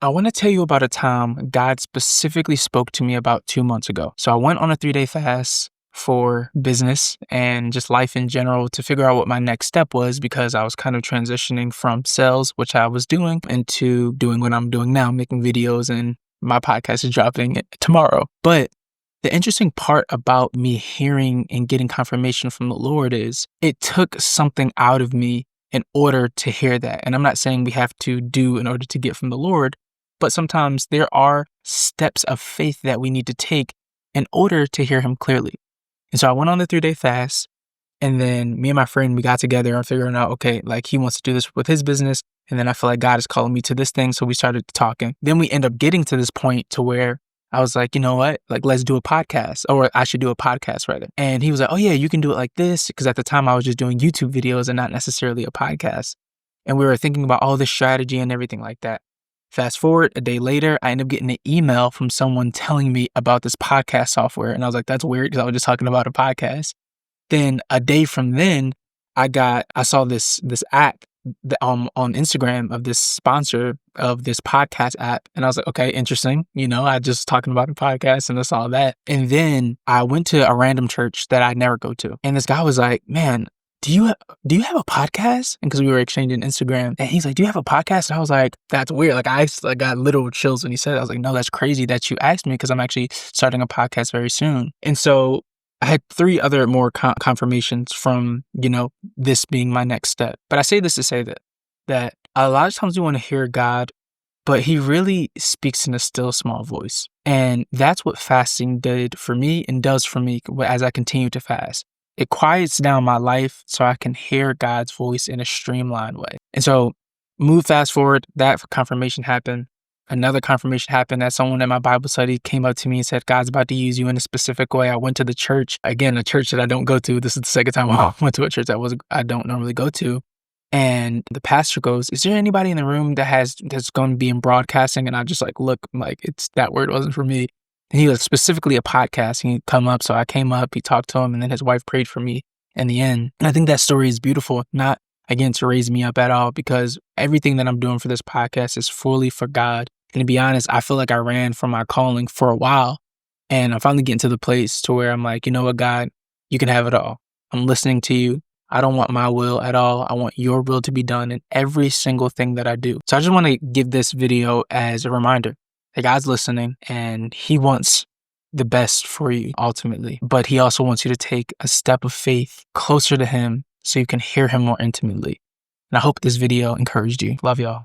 I want to tell you about a time God specifically spoke to me about 2 months ago. So I went on a 3-day fast for business and just life in general to figure out what my next step was because I was kind of transitioning from sales, which I was doing, into doing what I'm doing now, making videos, and my podcast is dropping tomorrow. But the interesting part about me hearing and getting confirmation from the Lord is it took something out of me in order to hear that. And I'm not saying we have to do in order to get from the Lord, but sometimes there are steps of faith that we need to take in order to hear him clearly. And so I went on the 3-day fast, and then me and my friend, we got together and figuring out, okay, like he wants to do this with his business. And then I feel like God is calling me to this thing. So we started talking. Then we end up getting to this point to where I was like, you know what? Like, let's do a podcast, or I should do a podcast rather. And he was like, oh yeah, you can do it like this. Because at the time I was just doing YouTube videos and not necessarily a podcast. And we were thinking about all this strategy and everything like that. Fast forward a day later, I ended up getting an email from someone telling me about this podcast software. And I was like, that's weird because I was just talking about a podcast. Then a day from then, I saw this app on Instagram of this sponsor of this podcast app. And I was like, okay, interesting. I just talking about a podcast and I saw that. And then I went to a random church that I never go to. And this guy was like, man, do you have a podcast? And because we were exchanging Instagram, and he's like, do you have a podcast? And I was like, that's weird. Like I got literal chills when he said it. I was like, no, that's crazy that you asked me because I'm actually starting a podcast very soon. And so I had 3 other more confirmations from, this being my next step. But I say this to say that a lot of times we want to hear God, but he really speaks in a still small voice. And that's what fasting did for me and does for me as I continue to fast. It quiets down my life so I can hear God's voice in a streamlined way. And so fast forward, that confirmation happened. Another confirmation happened that someone at my Bible study came up to me and said, God's about to use you in a specific way. I went to the church, again, a church that I don't go to. This is the second time I went to a church I don't normally go to. And the pastor goes, is there anybody in the room that's going to be in broadcasting? And I just look, that word wasn't for me. And he was specifically a podcast. He'd come up. So I came up, he talked to him, and then his wife prayed for me in the end. And I think that story is beautiful, not again to raise me up at all, because everything that I'm doing for this podcast is fully for God. And to be honest, I feel like I ran from my calling for a while. And I'm finally getting to the place to where I'm like, you know what, God, you can have it all. I'm listening to you. I don't want my will at all. I want your will to be done in every single thing that I do. So I just want to give this video as a reminder that God's listening and he wants the best for you ultimately. But he also wants you to take a step of faith closer to him so you can hear him more intimately. And I hope this video encouraged you. Love y'all.